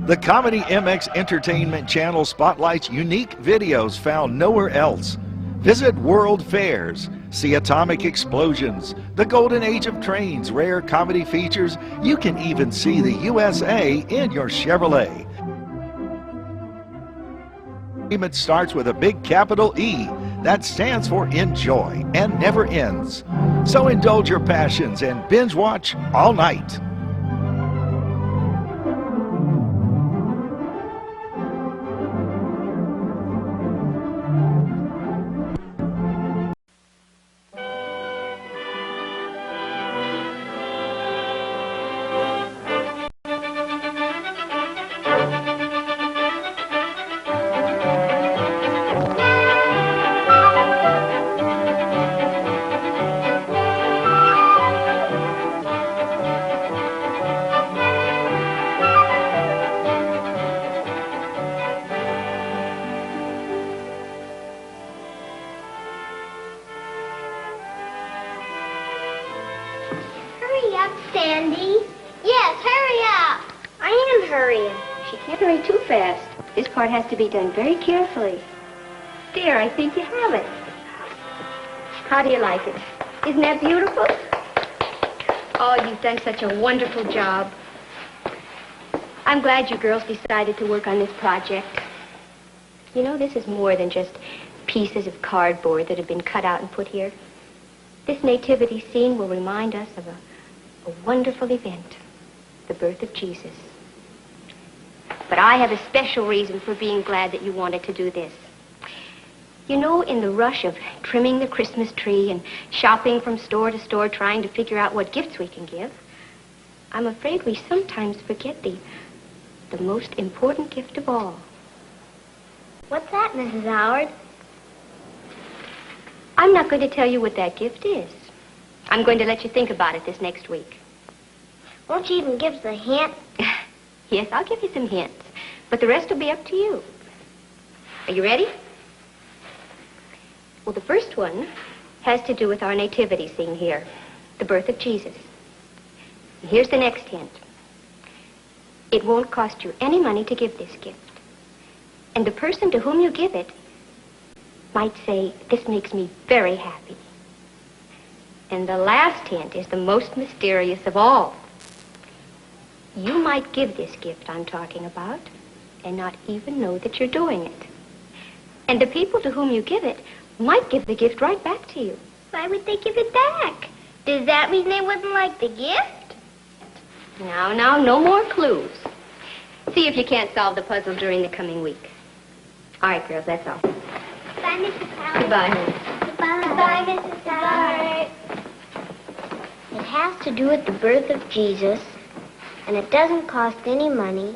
The ComedyMX Entertainment Channel spotlights unique videos found nowhere else. Visit world fairs, see atomic explosions, the golden age of trains, rare comedy features. You can even see the USA in your Chevrolet. It starts with a big capital E that stands for enjoy and never ends. So indulge your passions and binge watch all night. Sandy. Yes, hurry up. I am hurrying. She can't hurry too fast. This part has to be done very carefully. There, I think you have it. How do you like it? Isn't that beautiful? Oh, you've done such a wonderful job. I'm glad you girls decided to work on this project. You know, this is more than just pieces of cardboard that have been cut out and put here. This nativity scene will remind us of a wonderful event, the birth of Jesus. But I have a special reason for being glad that you wanted to do this. You know, in the rush of trimming the Christmas tree and shopping from store to store trying to figure out what gifts we can give, I'm afraid we sometimes forget the most important gift of all. What's that, Mrs. Howard? I'm not going to tell you what that gift is. I'm going to let you think about it this next week. Won't you even give us a hint? Yes, I'll give you some hints, but the rest will be up to you. Are you ready? Well, the first one has to do with our nativity scene here, the birth of Jesus. And here's the next hint. It won't cost you any money to give this gift. And the person to whom you give it might say, "This makes me very happy." And the last hint is the most mysterious of all. You might give this gift I'm talking about and not even know that you're doing it. And the people to whom you give it might give the gift right back to you. Why would they give it back? Does that mean they wouldn't like the gift? Now, no more clues. See if you can't solve the puzzle during the coming week. All right, girls, that's all. Bye, Mrs. Howard. Goodbye, honey. Goodbye, Mrs. Howard. It has to do with the birth of Jesus, and it doesn't cost any money,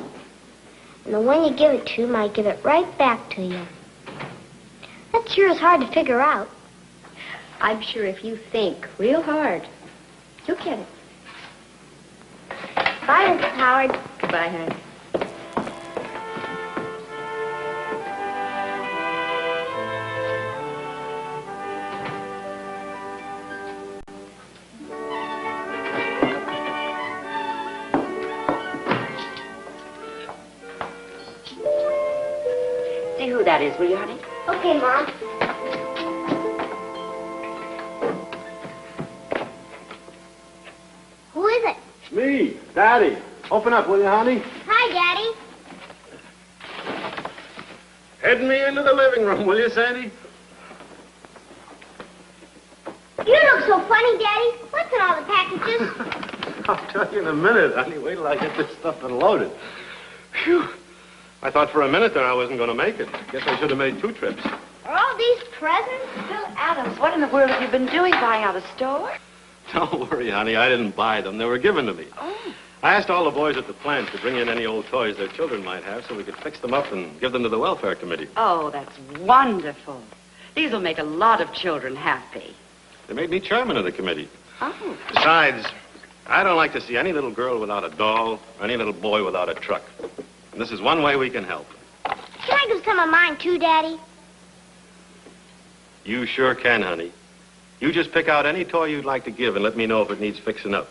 and the one you give it to might give it right back to you. That sure is hard to figure out. I'm sure if you think real hard, you'll get it. Bye, Mrs. Howard. Goodbye, honey. See who that is, will you, honey? Okay, Mom. Who is it? It's me, Daddy. Open up, will you, honey? Hi, Daddy. Head me into the living room, will you, Sandy? You look so funny, Daddy. What's in all the packages? I'll tell you in a minute, honey. Wait till I get this stuff unloaded. Phew. I thought for a minute there I wasn't going to make it. Guess I should have made 2 trips. Are all these presents? Bill Adams, what in the world have you been doing, buying out a store? Don't worry, honey. I didn't buy them. They were given to me. Oh. I asked all the boys at the plant to bring in any old toys their children might have so we could fix them up and give them to the welfare committee. Oh, that's wonderful. These will make a lot of children happy. They made me chairman of the committee. Oh. Besides, I don't like to see any little girl without a doll or any little boy without a truck. And this is one way we can help. Can I give some of mine, too, Daddy? You sure can, honey. You just pick out any toy you'd like to give and let me know if it needs fixing up.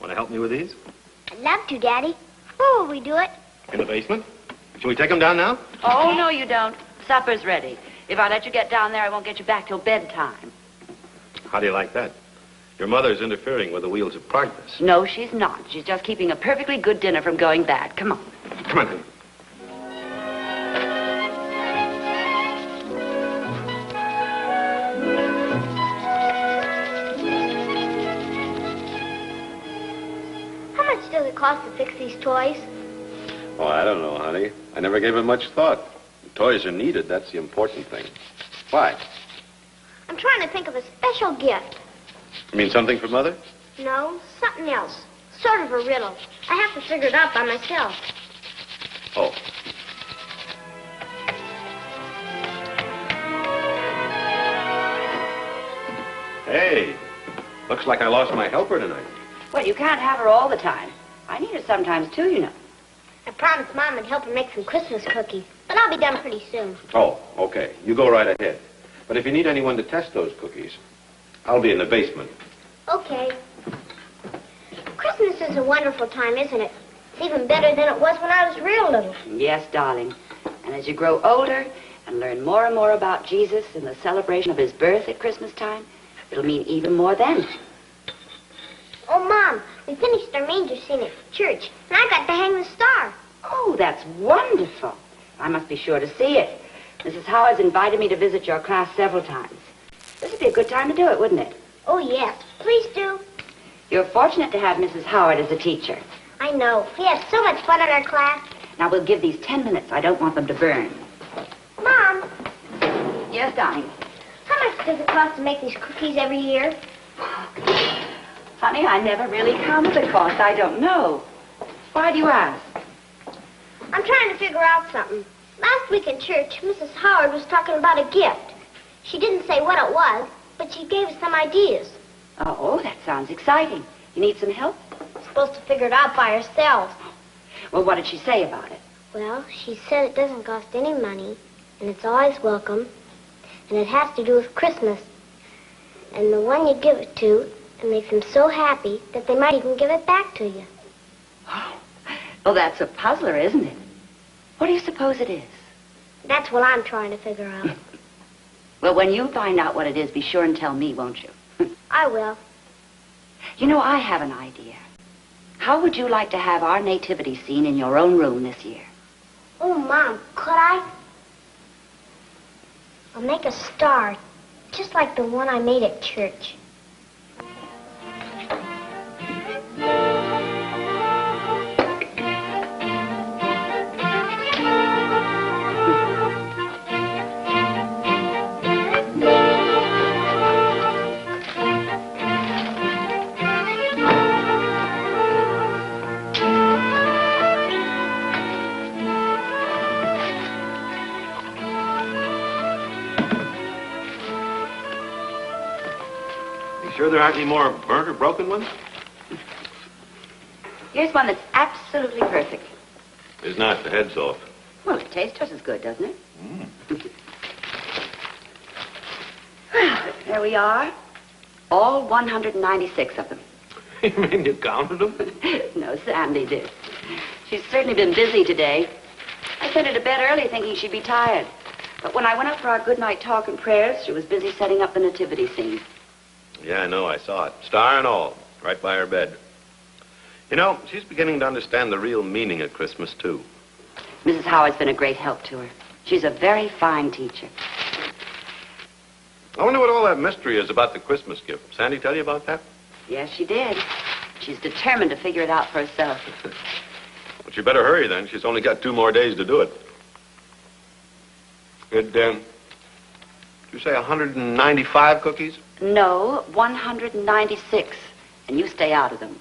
Want to help me with these? I'd love to, Daddy. Where will we do it? In the basement? Shall we take them down now? Oh, no, you don't. Supper's ready. If I let you get down there, I won't get you back till bedtime. How do you like that? Your mother's interfering with the wheels of progress. No, she's not. She's just keeping a perfectly good dinner from going bad. Come on. Come on, honey. How much does it cost to fix these toys? Oh, I don't know, honey. I never gave it much thought. The toys are needed. That's the important thing. Why? I'm trying to think of a special gift. You mean something for Mother? No, something else. Sort of a riddle. I have to figure it out by myself. Oh. Hey, looks like I lost my helper tonight. Well, you can't have her all the time. I need her sometimes, too, you know. I promised Mom I'd help her make some Christmas cookies, but I'll be done pretty soon. Oh, okay. You go right ahead. But if you need anyone to test those cookies, I'll be in the basement. Okay. Christmas is a wonderful time, isn't it? It's even better than it was when I was real little. Yes, darling. And as you grow older and learn more and more about Jesus and the celebration of his birth at Christmas time, it'll mean even more then. Oh, Mom, we finished our manger scene at church, and I got to hang the star. Oh, that's wonderful. I must be sure to see it. Mrs. Howard's invited me to visit your class several times. This would be a good time to do it, wouldn't it? Oh, yes. Please do. You're fortunate to have Mrs. Howard as a teacher. I know. We have so much fun in our class. Now, we'll give these 10 minutes. I don't want them to burn. Mom, Yes, darling. how much does it cost to make these cookies every year? Honey, I never really counted the cost. I don't know. Why do you ask? I'm trying to figure out something. Last week in church, Mrs. Howard was talking about a gift. She didn't say what it was, but she gave us some ideas. Oh, that sounds exciting. You need some help? We're supposed to figure it out by ourselves. Well, what did she say about it? Well, she said it doesn't cost any money, and it's always welcome, and it has to do with Christmas. And the one you give it to, it makes them so happy that they might even give it back to you. Well, that's a puzzler, isn't it? What do you suppose it is? That's what I'm trying to figure out. Well, when you find out what it is, be sure and tell me, won't you? I will. You know, I have an idea. How would you like to have our nativity scene in your own room this year? Oh, Mom, could I? I'll make a star, just like the one I made at church. Sure there aren't any more burnt or broken ones? Here's one that's absolutely perfect. It's not. The head's off. Well, it tastes just as good, doesn't it? Well, there we are. All 196 of them. You mean you counted them? No, Sandy did. She's certainly been busy today. I sent her to bed early thinking she'd be tired. But when I went up for our good night talk and prayers, she was busy setting up the nativity scene. Yeah, I know. I saw it. Star and all. Right by her bed. You know, she's beginning to understand the real meaning of Christmas, too. Mrs. Howard's been a great help to her. She's a very fine teacher. I wonder what all that mystery is about the Christmas gift. Sandy tell you about that? Yes, she did. She's determined to figure it out for herself. Well, she better hurry then. She's only got 2 more days to do it. Did you say 195 cookies? No, 196. And you stay out of them.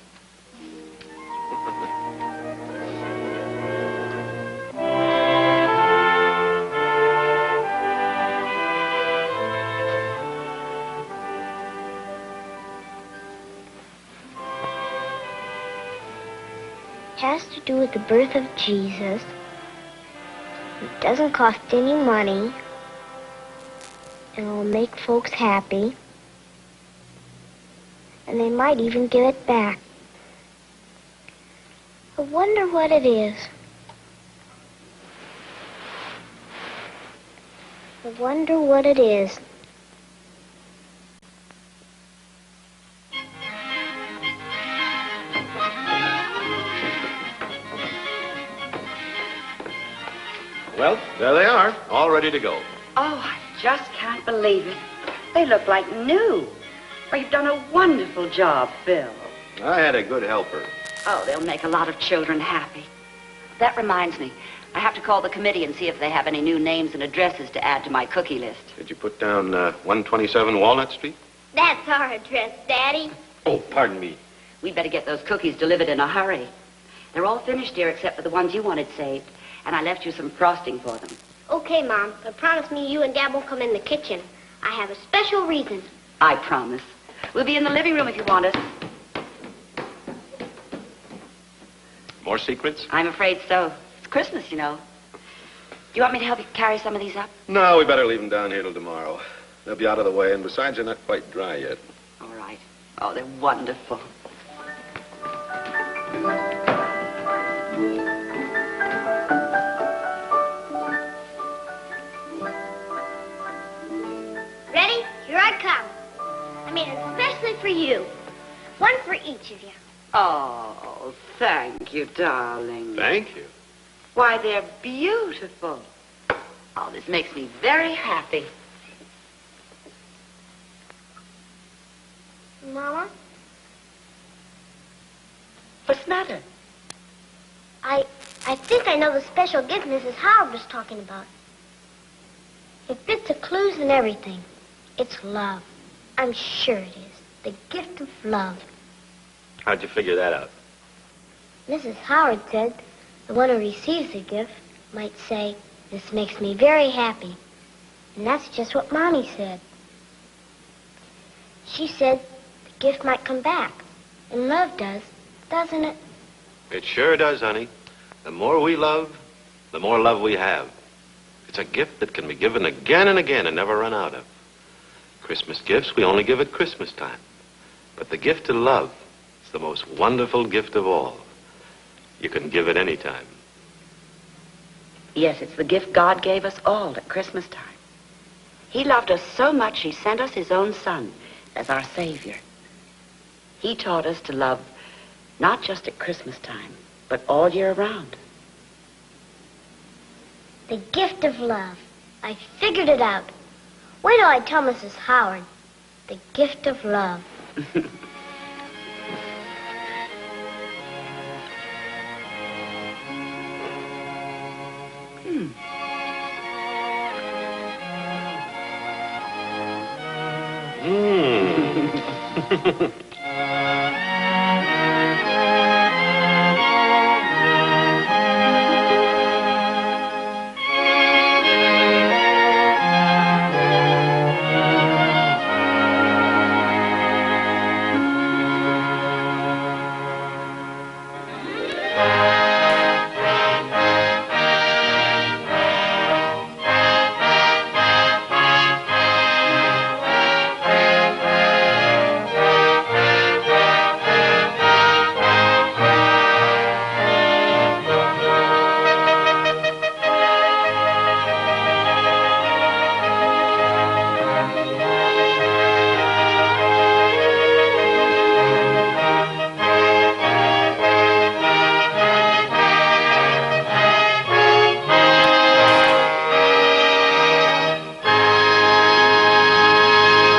Has to do with the birth of Jesus. It doesn't cost any money. And it'll make folks happy. And they might even give it back. I wonder what it is. I wonder what it is. Well, there they are, all ready to go. Oh, I just can't believe it. They look like new. Well, you've done a wonderful job, Phil. I had a good helper. Oh, they'll make a lot of children happy. That reminds me. I have to call the committee and see if they have any new names and addresses to add to my cookie list. Did you put down 127 Walnut Street? That's our address, Daddy. Oh, pardon me. We'd better get those cookies delivered in a hurry. They're all finished, dear, except for the ones you wanted saved. And I left you some frosting for them. Okay, Mom, but promise me you and Dad won't come in the kitchen. I have a special reason. I promise. We'll be in the living room if you want us. More secrets? I'm afraid so. It's Christmas, you know. Do you want me to help you carry some of these up? No, we better leave them down here till tomorrow. They'll be out of the way, and besides, they're not quite dry yet. All right. Oh, they're wonderful. Ready? Here I come. I made it especially for you. One for each of you. Oh, thank you, darling. Thank you. Why, they're beautiful. Oh, this makes me very happy. Mama, What's the matter? I think I know the special gift Mrs. Howard was talking about. It fits the clues and everything. It's love. I'm sure it is. The gift of love. How'd you figure that out? Mrs. Howard said the one who receives the gift might say, "This makes me very happy." And that's just what Mommy said. She said the gift might come back. And love does, doesn't it? It sure does, honey. The more we love, the more love we have. It's a gift that can be given again and again and never run out of. Christmas gifts we only give at Christmas time. But the gift of love is the most wonderful gift of all. You can give it any time. Yes, it's the gift God gave us all at Christmas time. He loved us so much, he sent us his own son as our Savior. He taught us to love not just at Christmas time, but all year round. The gift of love. I figured it out. Wait till I tell Mrs. Howard. The gift of love. Mmm.